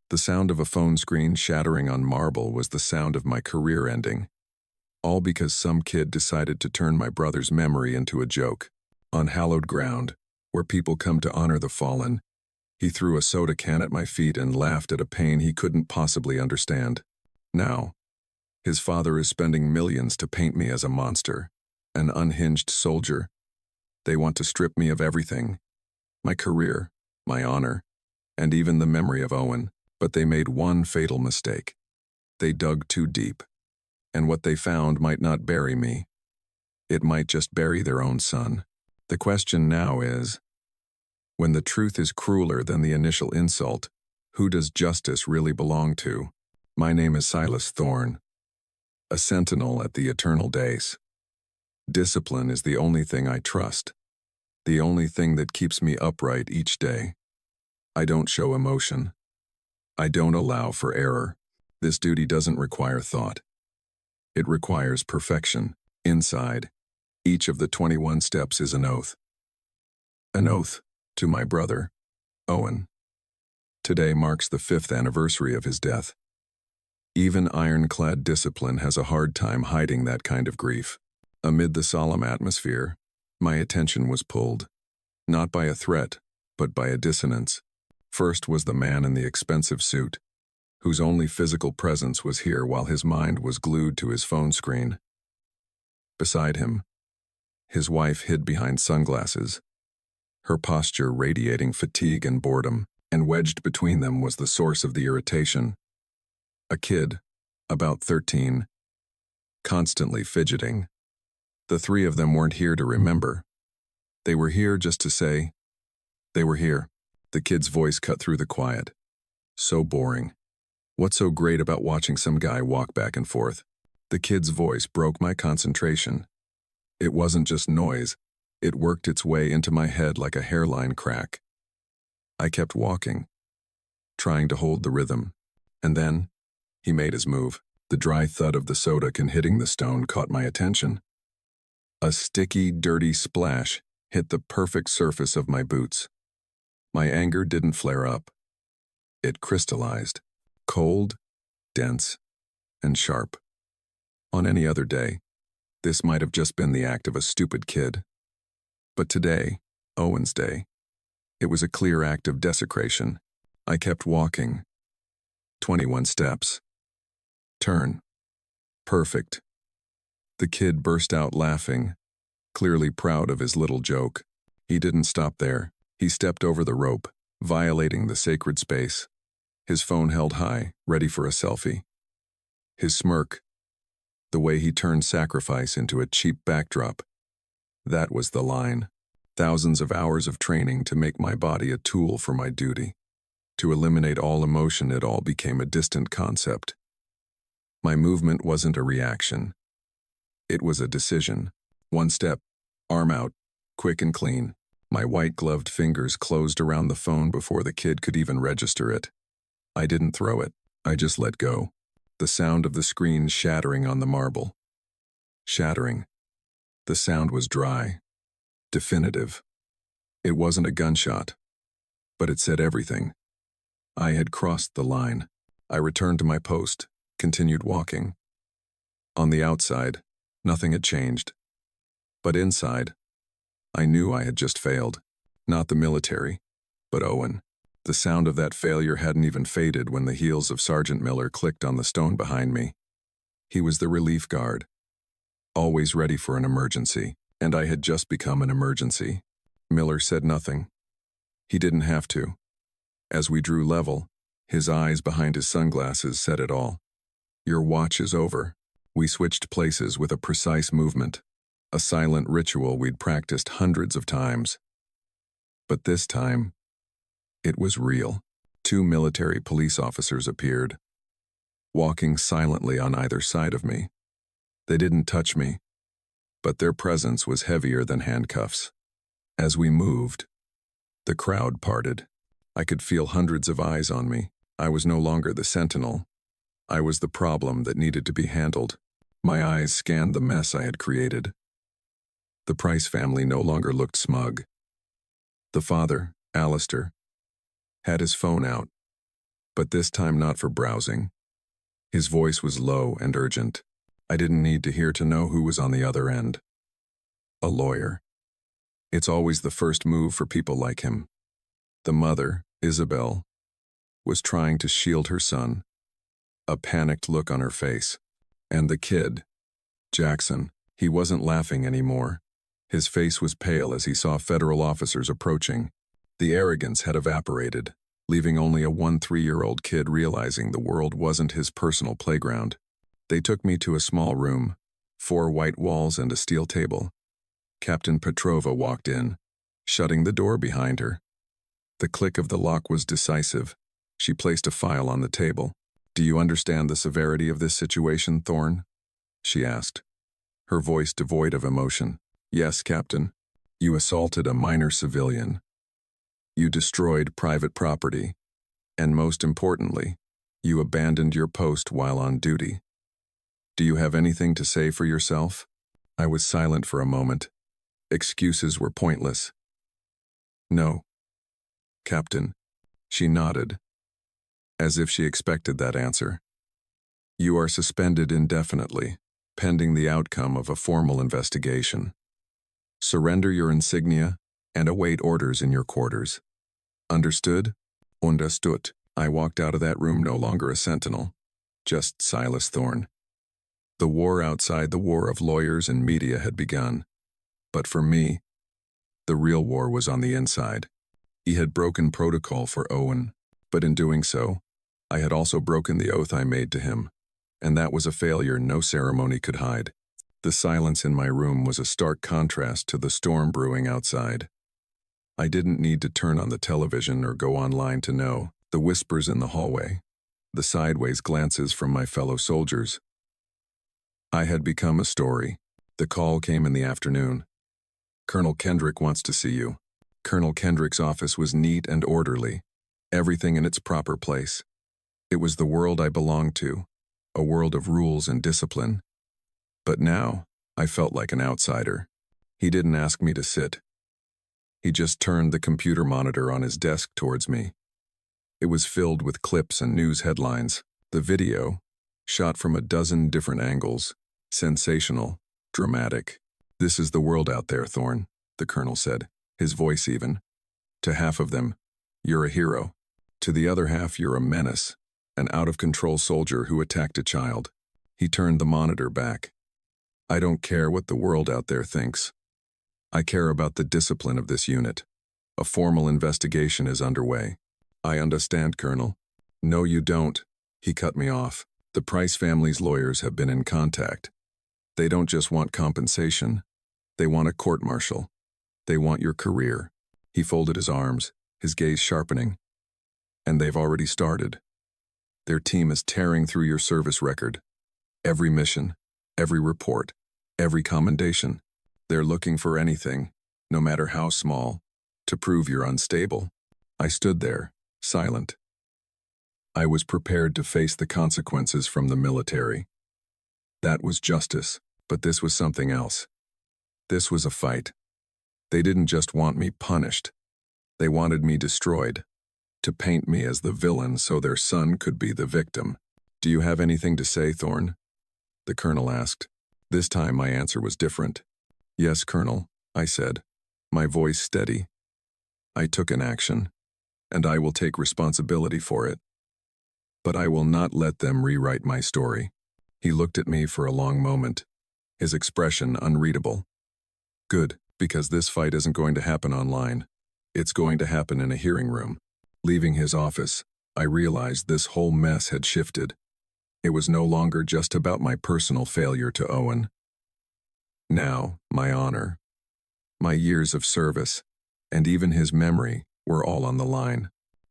The sound of a phone screen shattering on marble was the sound of my career ending. All because some kid decided to turn my brother's memory into a joke. On hallowed ground, where people come to honor the fallen, he threw a soda can at my feet and laughed at a pain he couldn't possibly understand. Now, his father is spending millions to paint me as a monster, an unhinged soldier. They want to strip me of everything, my career, my honor, and even the memory of Owen. But they made one fatal mistake. They dug too deep, and what they found might not bury me. It might just bury their own son. The question now is, when the truth is crueler than the initial insult, who does justice really belong to? My name is Silas Thorne, a sentinel at the eternal days. Discipline is the only thing I trust, the only thing that keeps me upright each day. I don't show emotion. I don't allow for error. This duty doesn't require thought. It requires perfection. Inside, each of the 21 steps is an oath. An oath to my brother, Owen. Today marks the 5th anniversary of his death. Even ironclad discipline has a hard time hiding that kind of grief. Amid the solemn atmosphere, my attention was pulled, not by a threat, but by a dissonance. First was the man in the expensive suit, whose only physical presence was here while his mind was glued to his phone screen. Beside him, his wife hid behind sunglasses, her posture radiating fatigue and boredom, and wedged between them was the source of the irritation. A kid, about 13, constantly fidgeting. The three of them weren't here to remember. They were here just to say, they were here. The kid's voice cut through the quiet. So boring. What's so great about watching some guy walk back and forth? The kid's voice broke my concentration. It wasn't just noise. It worked its way into my head like a hairline crack. I kept walking, trying to hold the rhythm. And then, he made his move. The dry thud of the soda can hitting the stone caught my attention. A sticky, dirty splash hit the perfect surface of my boots. My anger didn't flare up. It crystallized, cold, dense, and sharp. On any other day, this might have just been the act of a stupid kid. But today, Owen's day, it was a clear act of desecration. I kept walking. 21 steps. Turn. Perfect. The kid burst out laughing, clearly proud of his little joke. He didn't stop there. He stepped over the rope, violating the sacred space. His phone held high, ready for a selfie. His smirk, the way he turned sacrifice into a cheap backdrop. That was the line. Thousands of hours of training to make my body a tool for my duty. To eliminate all emotion, it all became a distant concept. My movement wasn't a reaction. It was a decision. One step, arm out, quick and clean. My white-gloved fingers closed around the phone before the kid could even register it. I didn't throw it. I just let go. The sound of the screen shattering on the marble. Shattering. The sound was dry, definitive. It wasn't a gunshot, but it said everything. I had crossed the line. I returned to my post, continued walking. On the outside, nothing had changed. But inside, I knew I had just failed. Not the military, but Owen. The sound of that failure hadn't even faded when the heels of Sergeant Miller clicked on the stone behind me. He was the relief guard, always ready for an emergency, and I had just become an emergency. Miller said nothing. He didn't have to. As we drew level, his eyes behind his sunglasses said it all. Your watch is over. We switched places with a precise movement, a silent ritual we'd practiced hundreds of times. But this time, it was real. 2 military police officers appeared, walking silently on either side of me. They didn't touch me, but their presence was heavier than handcuffs. As we moved, the crowd parted. I could feel hundreds of eyes on me. I was no longer the sentinel. I was the problem that needed to be handled. My eyes scanned the mess I had created. The Price family no longer looked smug. The father, Alistair, had his phone out, but this time not for browsing. His voice was low and urgent. I didn't need to hear to know who was on the other end. A lawyer. It's always the first move for people like him. The mother, Isabel, was trying to shield her son, a panicked look on her face. And the kid, Jackson, he wasn't laughing anymore. His face was pale as he saw federal officers approaching. The arrogance had evaporated, leaving only a 3-year-old kid realizing the world wasn't his personal playground. They took me to a small room, 4 white walls and a steel table. Captain Petrova walked in, shutting the door behind her. The click of the lock was decisive. She placed a file on the table. "Do you understand the severity of this situation, Thorne?" she asked, her voice devoid of emotion. "Yes, Captain. You assaulted a minor civilian. You destroyed private property. And most importantly, you abandoned your post while on duty. Do you have anything to say for yourself?" I was silent for a moment. Excuses were pointless. "No, Captain." She nodded, as if she expected that answer. "You are suspended indefinitely, pending the outcome of a formal investigation. Surrender your insignia and await orders in your quarters. Understood?" "Understood." I walked out of that room no longer a sentinel, just Silas Thorne. The war outside the war of lawyers and media had begun. But for me, the real war was on the inside. He had broken protocol for Owen, but in doing so, I had also broken the oath I made to him, and that was a failure no ceremony could hide. The silence in my room was a stark contrast to the storm brewing outside. I didn't need to turn on the television or go online to know. The whispers in the hallway, the sideways glances from my fellow soldiers. I had become a story. The call came in the afternoon. "Colonel Kendrick wants to see you." Colonel Kendrick's office was neat and orderly, everything in its proper place. It was the world I belonged to, a world of rules and discipline. But now, I felt like an outsider. He didn't ask me to sit. He just turned the computer monitor on his desk towards me. It was filled with clips and news headlines. The video, shot from a dozen different angles, sensational, dramatic. "This is the world out there, Thorne," the colonel said, his voice even. "To half of them, you're a hero. To the other half, you're a menace, an out-of-control soldier who attacked a child." He turned the monitor back. "I don't care what the world out there thinks. I care about the discipline of this unit. A formal investigation is underway." "I understand, Colonel." "No, you don't." He cut me off. "The Price family's lawyers have been in contact. They don't just want compensation. They want a court-martial. They want your career." He folded his arms, his gaze sharpening. "And they've already started. Their team is tearing through your service record. Every mission, every report, every commendation. They're looking for anything, no matter how small, to prove you're unstable." I stood there, silent. I was prepared to face the consequences from the military. That was justice, but this was something else. This was a fight. They didn't just want me punished. They wanted me destroyed, to paint me as the villain so their son could be the victim. "Do you have anything to say, Thorne?" the colonel asked. This time my answer was different. "Yes, Colonel," I said, my voice steady. "I took an action, and I will take responsibility for it. But I will not let them rewrite my story." He looked at me for a long moment, his expression unreadable. "Good, because this fight isn't going to happen online. It's going to happen in a hearing room." Leaving his office, I realized this whole mess had shifted. It was no longer just about my personal failure to Owen. Now, my honor, my years of service, and even his memory were all on the line,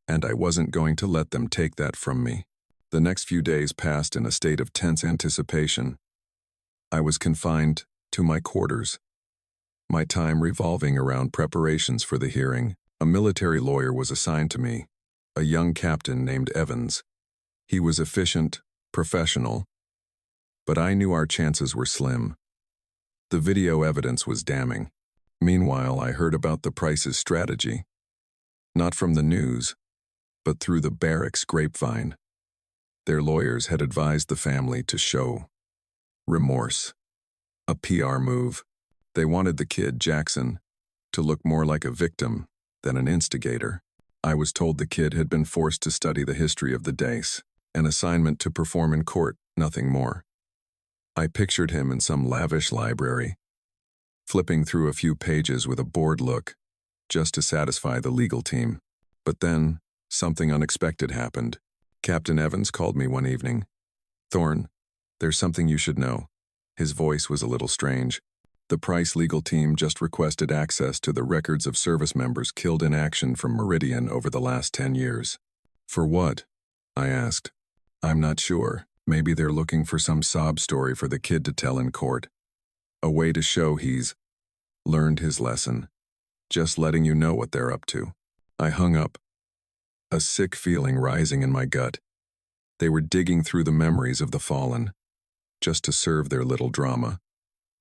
and I wasn't going to let them take that from me. The next few days passed in a state of tense anticipation. I was confined to my quarters, my time revolving around preparations for the hearing. A military lawyer was assigned to me, a young captain named Evans. He was efficient, professional, but I knew our chances were slim. The video evidence was damning. Meanwhile, I heard about the Price's strategy. Not from the news, but through the barracks grapevine. Their lawyers had advised the family to show remorse, a PR move. They wanted the kid, Jackson, to look more like a victim than an instigator. I was told the kid had been forced to study the history of the Dace, an assignment to perform in court, nothing more. I pictured him in some lavish library, flipping through a few pages with a bored look, just to satisfy the legal team. But then, something unexpected happened. Captain Evans called me one evening. "Thorne, there's something you should know." His voice was a little strange. "The Price legal team just requested access to the records of service members killed in action from Meridian over the last 10 years. "For what?" I asked. "I'm not sure. Maybe they're looking for some sob story for the kid to tell in court. A way to show he's learned his lesson. Just letting you know what they're up to." I hung up, a sick feeling rising in my gut. They were digging through the memories of the fallen, just to serve their little drama.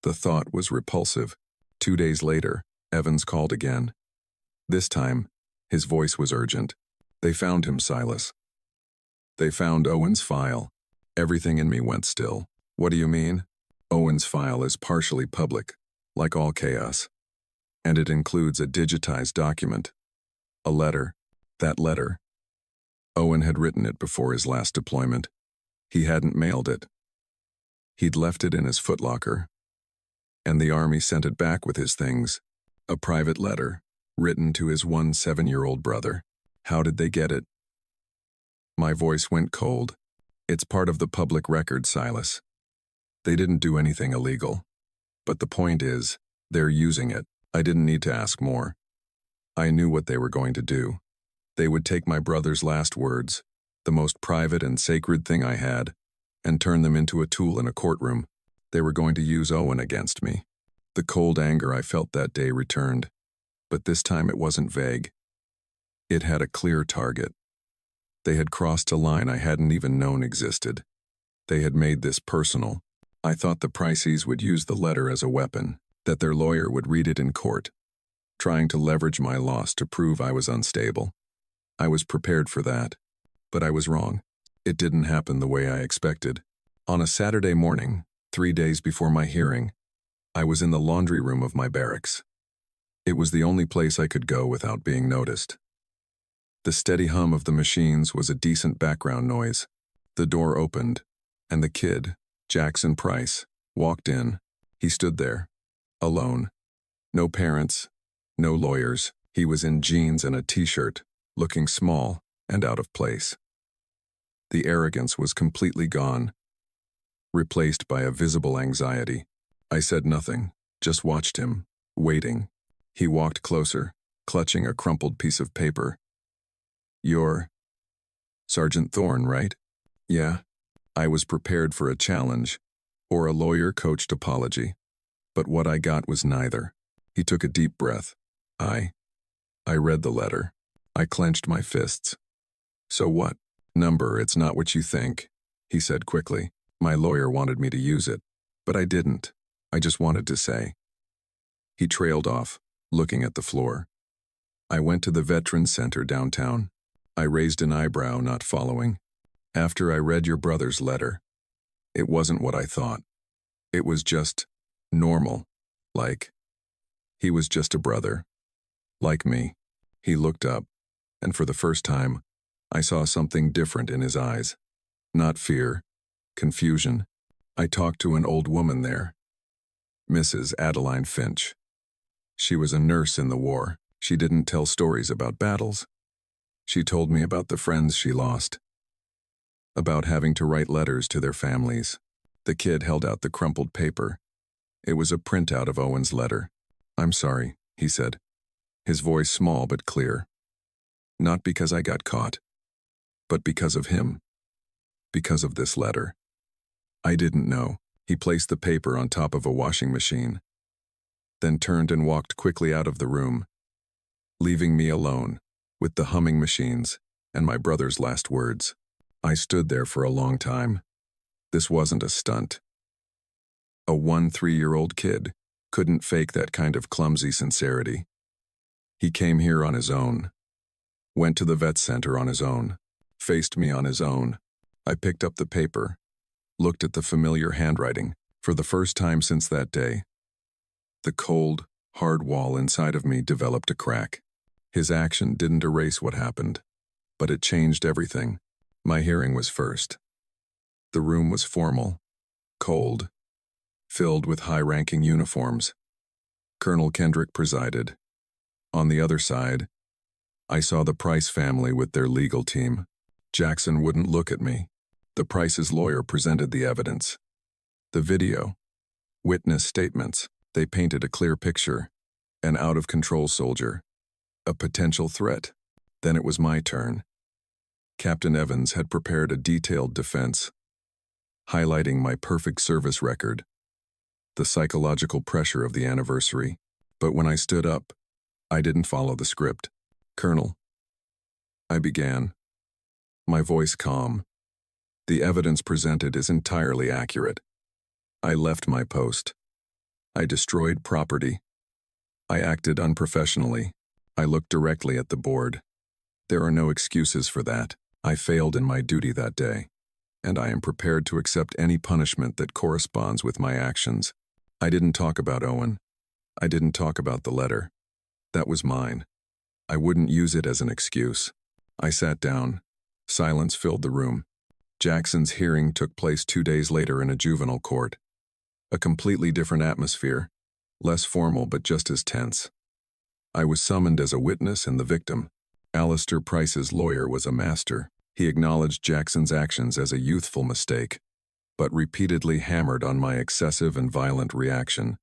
The thought was repulsive. 2 days later, Evans called again. This time, his voice was urgent. "They found him, Silas. They found Owen's file." Everything in me went still. "What do you mean?" "Owen's file is partially public, like all chaos. And it includes a digitized document. A letter. That letter. Owen had written it before his last deployment. He hadn't mailed it. He'd left it in his footlocker. And the army sent it back with his things. A private letter, written to his 7-year-old brother. How did they get it?" My voice went cold. "It's part of the public record, Silas. They didn't do anything illegal. But the point is, they're using it." I didn't need to ask more. I knew what they were going to do. They would take my brother's last words, the most private and sacred thing I had, and turn them into a tool in a courtroom. They were going to use Owen against me. The cold anger I felt that day returned, but this time it wasn't vague. It had a clear target. They had crossed a line I hadn't even known existed. They had made this personal. I thought the Prices would use the letter as a weapon, that their lawyer would read it in court, trying to leverage my loss to prove I was unstable. I was prepared for that, but I was wrong. It didn't happen the way I expected. On a Saturday morning, 3 days before my hearing, I was in the laundry room of my barracks. It was the only place I could go without being noticed. The steady hum of the machines was a decent background noise. The door opened, and the kid, Jackson Price, walked in. He stood there, alone. No parents, no lawyers. He was in jeans and a t-shirt, looking small and out of place. The arrogance was completely gone, replaced by a visible anxiety. I said nothing, just watched him, waiting. He walked closer, clutching a crumpled piece of paper. "You're Sergeant Thorne, right?" "Yeah." I was prepared for a challenge, or a lawyer-coached apology, but what I got was neither. He took a deep breath. I read the letter. I clenched my fists. "So what?" "Number, it's not what you think," he said quickly. "My lawyer wanted me to use it, but I didn't. I just wanted to say." He trailed off, looking at the floor. I went to the Veterans Center downtown. I raised an eyebrow, not following. "After I read your brother's letter, it wasn't what I thought. It was just normal, like he was just a brother, like me." He looked up, and for the first time, I saw something different in his eyes. Not fear, confusion. I talked to an old woman there, Mrs. Adeline Finch. She was a nurse in the war. She didn't tell stories about battles. She told me about the friends she lost, about having to write letters to their families. The kid held out the crumpled paper. It was a printout of Owen's letter. "I'm sorry," he said, his voice small but clear. "Not because I got caught, but because of him. Because of this letter." I didn't know. He placed the paper on top of a washing machine, then turned and walked quickly out of the room, leaving me alone with the humming machines and my brother's last words. I stood there for a long time. This wasn't a stunt. A 3-year-old kid couldn't fake that kind of clumsy sincerity. He came here on his own, Went to the vet center on his own. Faced me on his own. I picked up the paper. Looked at the familiar handwriting. For the first time since that day, the cold, hard wall inside of me developed a crack. His action didn't erase what happened, but it changed everything. My hearing was first. The room was formal, cold, filled with high-ranking uniforms. Colonel Kendrick presided. On the other side, I saw the Price family with their legal team. Jackson wouldn't look at me. The Price's lawyer presented the evidence. The video, witness statements, they painted a clear picture. An out-of-control soldier. A potential threat. Then it was my turn. Captain Evans had prepared a detailed defense, highlighting my perfect service record, the psychological pressure of the anniversary. But when I stood up, I didn't follow the script. "Colonel," I began, my voice calm. "The evidence presented is entirely accurate. I left my post. I destroyed property. I acted unprofessionally. I looked directly at the board. There are no excuses for that. I failed in my duty that day, and I am prepared to accept any punishment that corresponds with my actions. I didn't talk about Owen. I didn't talk about the letter. That was mine. I wouldn't use it as an excuse." I sat down. Silence filled the room. Jackson's hearing took place 2 days later in a juvenile court. A completely different atmosphere, less formal but just as tense. I was summoned as a witness and the victim. Alistair Price's lawyer was a master. He acknowledged Jackson's actions as a youthful mistake, but repeatedly hammered on my excessive and violent reaction.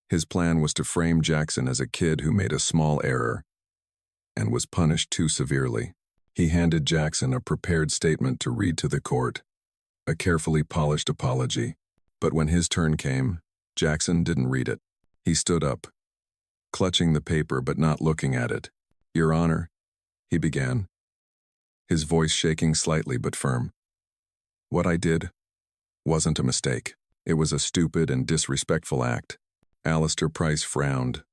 His plan was to frame Jackson as a kid who made a small error and was punished too severely. He handed Jackson a prepared statement to read to the court, a carefully polished apology. But when his turn came, Jackson didn't read it. He stood up, clutching the paper but not looking at it. "Your Honor," he began, his voice shaking slightly but firm. "What I did wasn't a mistake. It was a stupid and disrespectful act." Alistair Price frowned.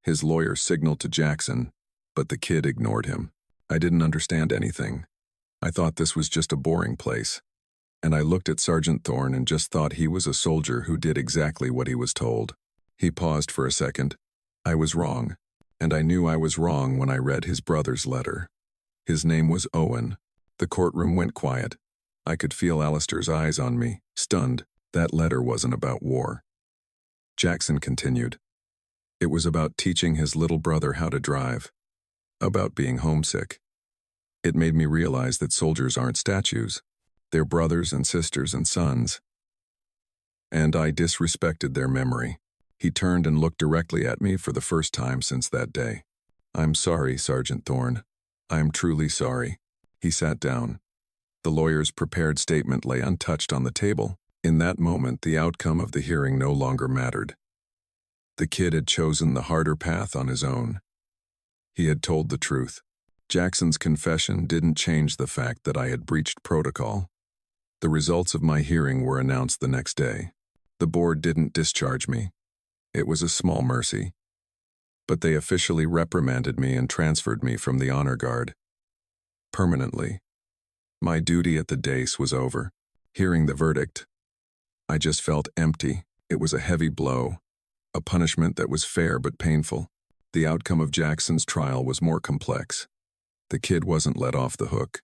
His lawyer signaled to Jackson, but the kid ignored him. I didn't understand anything. I thought this was just a boring place. And I looked at Sergeant Thorne and just thought he was a soldier who did exactly what he was told. He paused for a second. I was wrong, and I knew I was wrong when I read his brother's letter. His name was Owen. The courtroom went quiet. I could feel Alistair's eyes on me, stunned. That letter wasn't about war. Jackson continued. It was about teaching his little brother how to drive, about being homesick. It made me realize that soldiers aren't statues. They're brothers and sisters and sons. And I disrespected their memory. He turned and looked directly at me for the first time since that day. "I'm sorry, Sergeant Thorne. I'm truly sorry." He sat down. The lawyer's prepared statement lay untouched on the table. In that moment, the outcome of the hearing no longer mattered. The kid had chosen the harder path on his own. He had told the truth. Jackson's confession didn't change the fact that I had breached protocol. The results of my hearing were announced the next day. The board didn't discharge me. It was a small mercy. But they officially reprimanded me and transferred me from the honor guard. Permanently. My duty at the dais was over. Hearing the verdict, I just felt empty. It was a heavy blow, a punishment that was fair but painful. The outcome of Jackson's trial was more complex. The kid wasn't let off the hook.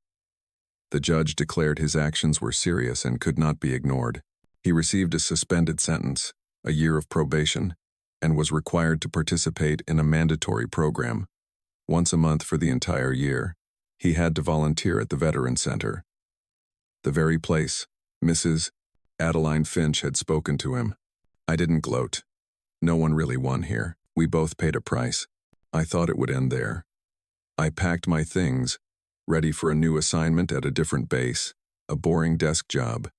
The judge declared his actions were serious and could not be ignored. He received a suspended sentence, a year of probation, and was required to participate in a mandatory program. Once a month for the entire year, he had to volunteer at the Veterans Center. The very place Mrs. Adeline Finch had spoken to him. I didn't gloat. No one really won here. We both paid a price. I thought it would end there. I packed my things, ready for a new assignment at a different base, a boring desk job,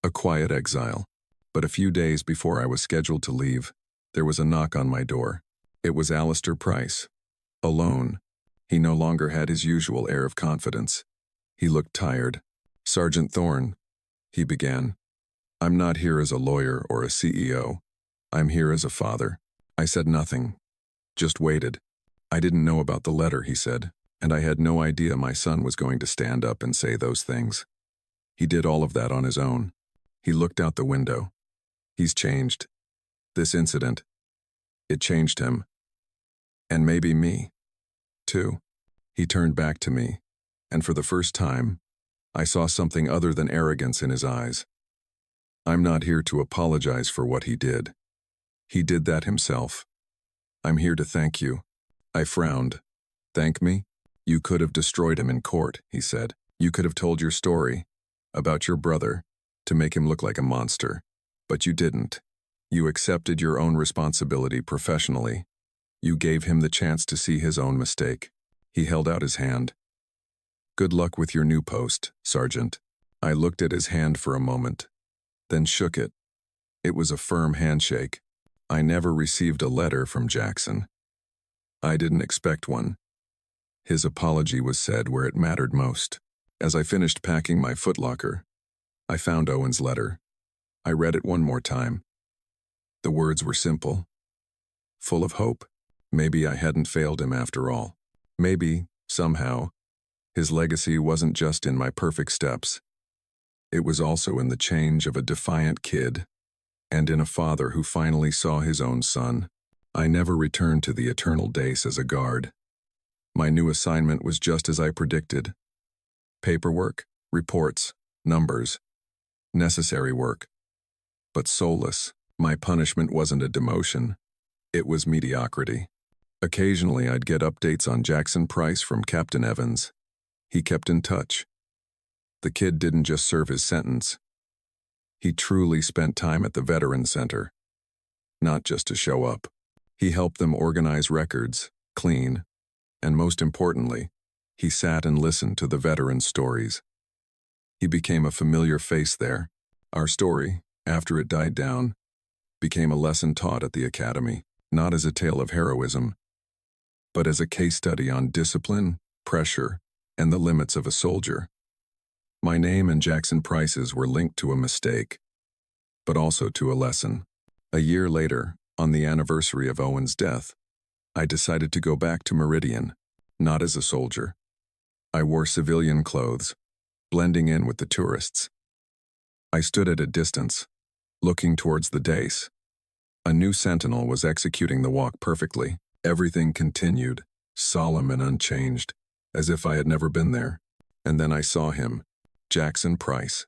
a quiet exile. But a few days before I was scheduled to leave, there was a knock on my door. It was Alistair Price. Alone. He no longer had his usual air of confidence. He looked tired. "Sergeant Thorne," he began. "I'm not here as a lawyer or a CEO. I'm here as a father." I said nothing, just waited. "I didn't know about the letter," he said. And I had no idea my son was going to stand up and say those things. He did all of that on his own. He looked out the window. He's changed. This incident, it changed him. And maybe me, too. He turned back to me, and for the first time, I saw something other than arrogance in his eyes. I'm not here to apologize for what he did. He did that himself. I'm here to thank you. I frowned. Thank me? You could have destroyed him in court, he said. You could have told your story about your brother to make him look like a monster. But you didn't. You accepted your own responsibility professionally. You gave him the chance to see his own mistake. He held out his hand. Good luck with your new post, Sergeant. I looked at his hand for a moment, then shook it. It was a firm handshake. I never received a letter from Jackson. I didn't expect one. His apology was said where it mattered most. As I finished packing my footlocker, I found Owen's letter. I read it one more time. The words were simple, full of hope. Maybe I hadn't failed him after all. Maybe, somehow, his legacy wasn't just in my perfect steps. It was also in the change of a defiant kid, and in a father who finally saw his own son. I never returned to the eternal days as a guard. My new assignment was just as I predicted. Paperwork, reports, numbers, necessary work. But soulless. My punishment wasn't a demotion. It was mediocrity. Occasionally I'd get updates on Jackson Price from Captain Evans. He kept in touch. The kid didn't just serve his sentence. He truly spent time at the Veterans Center. Not just to show up. He helped them organize records, clean, and most importantly, he sat and listened to the veterans' stories. He became a familiar face there. Our story, after it died down, became a lesson taught at the academy, not as a tale of heroism, but as a case study on discipline, pressure, and the limits of a soldier. My name and Jackson Price's were linked to a mistake, but also to a lesson. A year later, on the anniversary of Owen's death, I decided to go back to Meridian, not as a soldier. I wore civilian clothes, blending in with the tourists. I stood at a distance, looking towards the dais. A new sentinel was executing the walk perfectly. Everything continued, solemn and unchanged, as if I had never been there. And then I saw him, Jackson Price.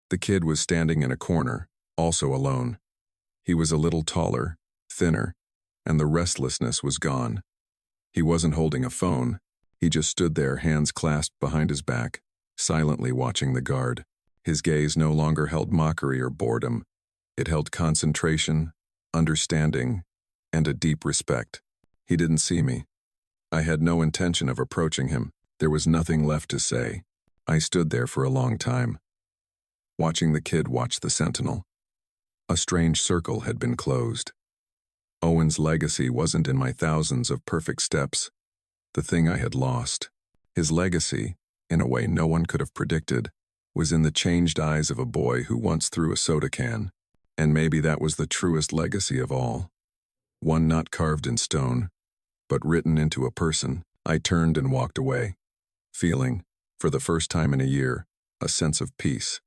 The kid was standing in a corner, also alone. He was a little taller, thinner, and the restlessness was gone. He wasn't holding a phone. He just stood there, hands clasped behind his back, silently watching the guard. His gaze no longer held mockery or boredom. It held concentration, understanding, and a deep respect. He didn't see me. I had no intention of approaching him. There was nothing left to say. I stood there for a long time, watching the kid watch the sentinel. A strange circle had been closed. Owen's legacy wasn't in my thousands of perfect steps, the thing I had lost. His legacy, in a way no one could have predicted, was in the changed eyes of a boy who once threw a soda can. And maybe that was the truest legacy of all. One not carved in stone, but written into a person. I turned and walked away, feeling, for the first time in a year, a sense of peace.